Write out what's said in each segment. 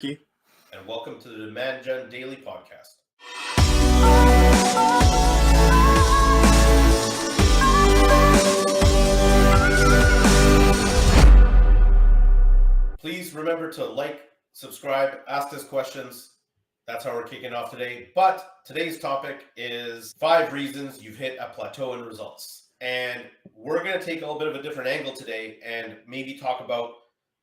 Keith. And welcome to the Demand Gen Daily Podcast. Please remember to like, subscribe, ask us questions. That's how we're kicking off today. But today's topic is 5 reasons you've hit a plateau in results. And we're going to take a little bit of a different angle today and maybe talk about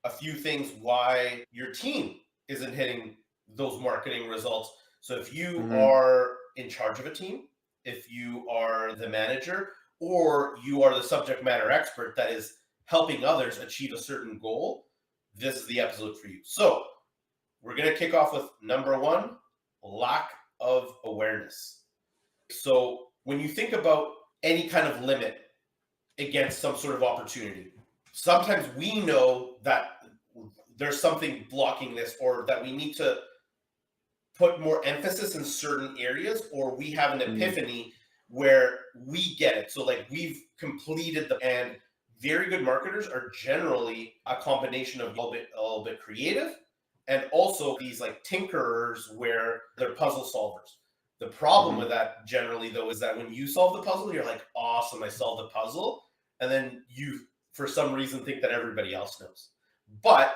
a few things why your team isn't hitting those marketing results. So if you are in charge of a team, if you are the manager, or you are the subject matter expert that is helping others achieve a certain goal, this is the episode for you. So we're going to kick off with number 1, lack of awareness. So when you think about any kind of limit against some sort of opportunity, sometimes we know that there's something blocking this, or that we need to put more emphasis in certain areas, or we have an epiphany where we get it. So like we've completed and very good marketers are generally a combination of a little bit creative and also these like tinkerers where they're puzzle solvers. The problem with that generally though is that when you solve the puzzle, you're like, awesome, I solved the puzzle. And then you, for some reason, think that everybody else knows. But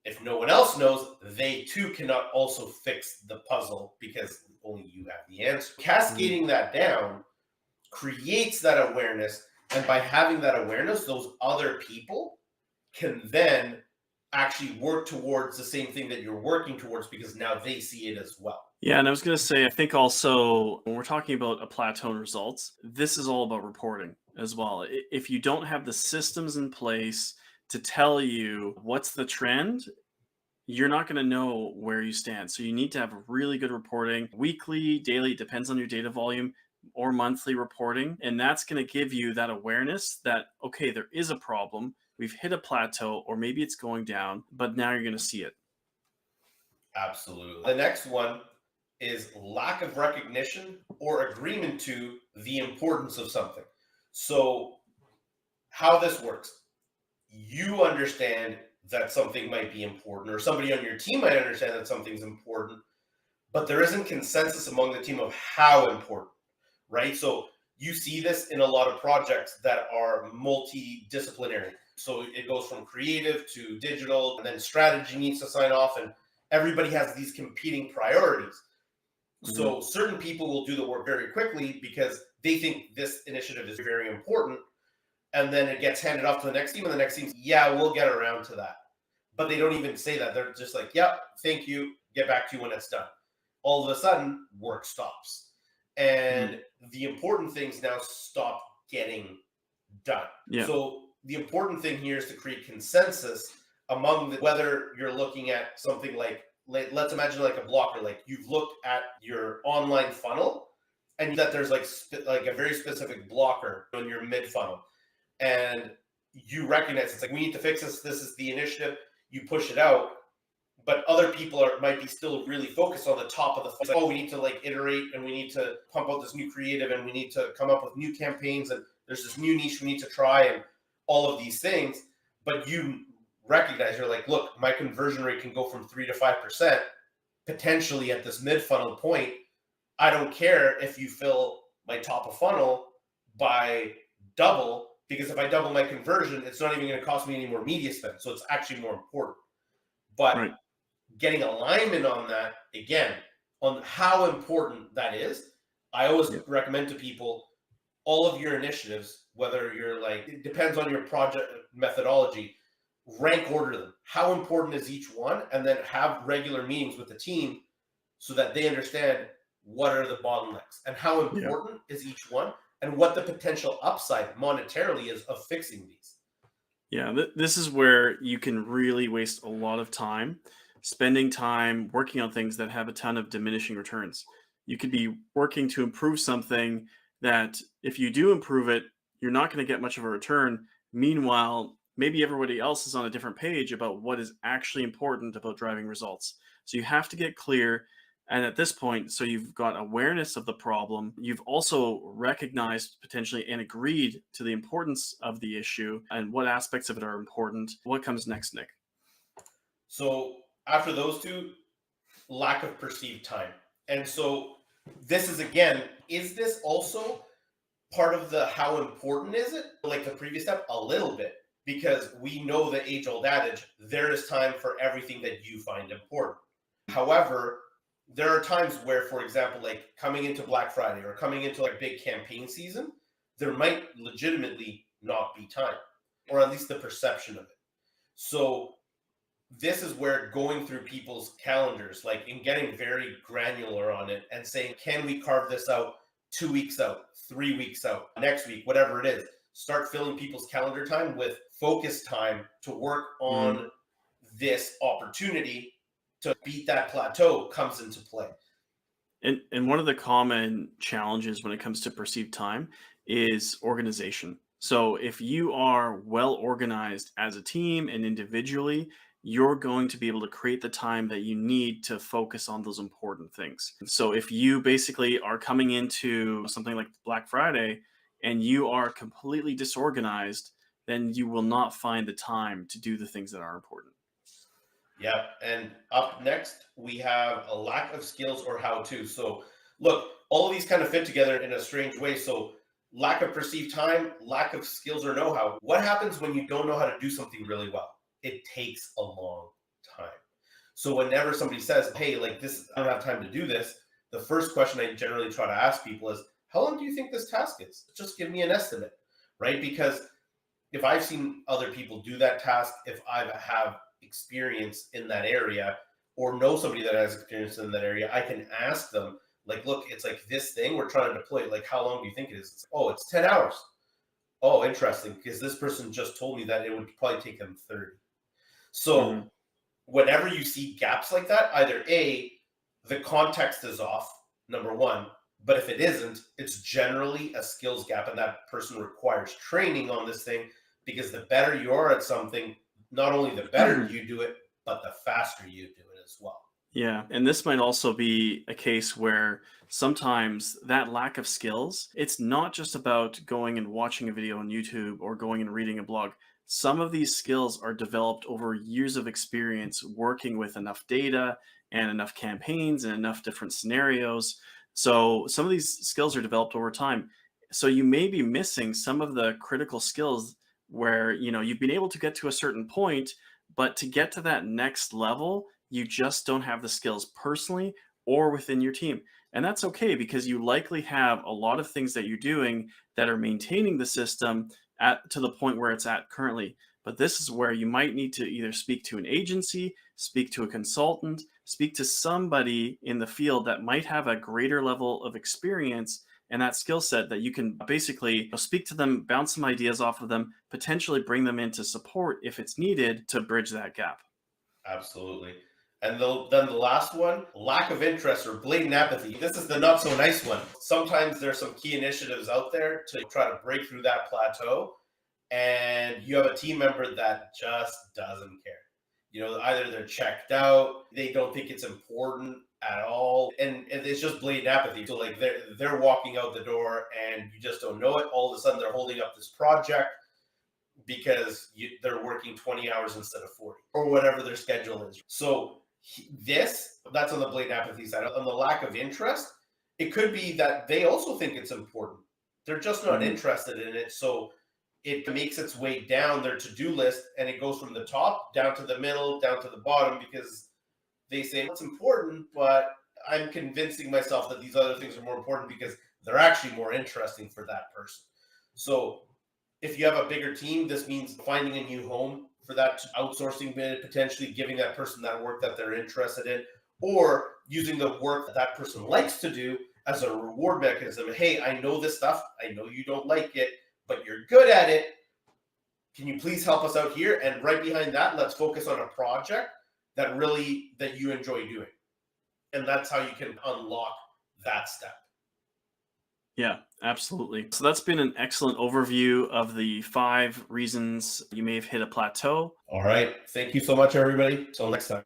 if no one else knows, they too cannot also fix the puzzle because only you have the answer. Cascading that down creates that awareness. And by having that awareness, those other people can then actually work towards the same thing that you're working towards because now they see it as well. Yeah, and I was going to say, I think also when we're talking about a plateau in results, this is all about reporting as well. If you don't have the systems in place to tell you what's the trend, you're not going to know where you stand. So you need to have really good reporting, weekly, daily, depends on your data volume, or monthly reporting. And that's going to give you that awareness that, okay, there is a problem. We've hit a plateau, or maybe it's going down, but now you're going to see it. Absolutely. The next one is lack of recognition or agreement to the importance of something. So how this works, you understand that something might be important, or somebody on your team might understand that something's important, but there isn't consensus among the team of how important, right? So you see this in a lot of projects that are multidisciplinary. So it goes from creative to digital, and then strategy needs to sign off, and everybody has these competing priorities. So certain people will do the work very quickly because they think this initiative is very important. And then it gets handed off to the next team, and the next team's, yeah, we'll get around to that. But they don't even say that. They're just like, yep, thank you, get back to you when it's done. All of a sudden, work stops. And the important things now stop getting done. Yeah. So the important thing here is to create consensus among whether you're looking at something like, let's imagine like a blocker, like you've looked at your online funnel and that there's like a very specific blocker in your mid funnel. And you recognize it's like, we need to fix this. This is the initiative. You push it out, but other people might be still really focused on the top of the funnel. Like, oh, we need to like iterate, and we need to pump out this new creative, and we need to come up with new campaigns, and there's this new niche we need to try, and all of these things. But you recognize, you're like, look, my conversion rate can go from 3 to 5% potentially at this mid funnel point. I don't care if you fill my top of funnel by double, because if I double my conversion, it's not even going to cost me any more media spend. So it's actually more important. But getting alignment on that, again, on how important that is, I always recommend to people, all of your initiatives, whether you're like, it depends on your project methodology, rank order them. How important is each one? And then have regular meetings with the team so that they understand what are the bottlenecks and how important is each one, and what the potential upside monetarily is of fixing these. Yeah, this is where you can really waste a lot of time, spending time working on things that have a ton of diminishing returns. You could be working to improve something that if you do improve it, you're not going to get much of a return. Meanwhile, maybe everybody else is on a different page about what is actually important about driving results. So you have to get clear. And at this point, so you've got awareness of the problem. You've also recognized potentially and agreed to the importance of the issue and what aspects of it are important. What comes next, Nick? So After those two, lack of perceived time. And so this is again, is this also part of the how important is it? Like the previous step, a little bit, because we know the age old adage, there is time for everything that you find important. However, there are times where, for example, like coming into Black Friday or coming into like big campaign season, there might legitimately not be time, or at least the perception of it. So this is where going through people's calendars, like and getting very granular on it and saying, can we carve this out 2 weeks out, 3 weeks out, next week, whatever it is. Start filling people's calendar time with focus time to work Mhm. on this opportunity to beat that plateau comes into play. And one of the common challenges when it comes to perceived time is organization. So if you are well organized as a team and individually, you're going to be able to create the time that you need to focus on those important things. So if you basically are coming into something like Black Friday and you are completely disorganized, then you will not find the time to do the things that are important. Yeah. And up next, we have a lack of skills or how to. So, look, all of these kind of fit together in a strange way. So, lack of perceived time, lack of skills or know how. What happens when you don't know how to do something really well? It takes a long time. So, whenever somebody says, hey, like this, I don't have time to do this, the first question I generally try to ask people is, how long do you think this task is? Just give me an estimate, right? Because if I've seen other people do that task, if I have experience in that area or know somebody that has experience in that area, I can ask them, like, look, it's like this thing we're trying to deploy. Like, how long do you think it is? Oh, it's 10 hours. Oh, interesting. Because this person just told me that it would probably take them 30. So, Mhm. whenever you see gaps like that, either A, the context is off, number one. But if it isn't, it's generally a skills gap, and that person requires training on this thing because the better you are at something, not only the better you do it, but the faster you do it as well. Yeah, and this might also be a case where sometimes that lack of skills, it's not just about going and watching a video on YouTube or going and reading a blog. Some of these skills are developed over years of experience working with enough data and enough campaigns and enough different scenarios. So some of these skills are developed over time. So you may be missing some of the critical skills where, you've been able to get to a certain point, but to get to that next level, you just don't have the skills personally or within your team. And that's okay because you likely have a lot of things that you're doing that are maintaining the system at to the point where it's at currently. But this is where you might need to either speak to an agency, speak to a consultant, speak to somebody in the field that might have a greater level of experience and that skill set that you can basically speak to them, bounce some ideas off of them, potentially bring them into support if it's needed to bridge that gap. Absolutely. And then the last one, lack of interest or blatant apathy. This is the not so nice one. Sometimes there's some key initiatives out there to try to break through that plateau, and you have a team member that just doesn't care. Either they're checked out, they don't think it's important at all, and it's just blatant apathy. So like they're walking out the door, and you just don't know it. All of a sudden, they're holding up this project because they're working 20 hours instead of 40 or whatever their schedule is. So that's on the blatant apathy side. On the lack of interest, it could be that they also think it's important. They're just not Mhm. interested in it. So it makes its way down their to-do list and it goes from the top down to the middle, down to the bottom because they say it's important, but I'm convincing myself that these other things are more important because they're actually more interesting for that person. So if you have a bigger team, this means finding a new home for that outsourcing bid, potentially giving that person that work that they're interested in, or using the work that that person likes to do as a reward mechanism. Hey, I know this stuff. I know you don't like it, but you're good at it. Can you please help us out here? And right behind that, let's focus on a project that you enjoy doing. And that's how you can unlock that step. Yeah, absolutely. So that's been an excellent overview of the 5 reasons you may have hit a plateau. All right. Thank you so much, everybody. Till next time.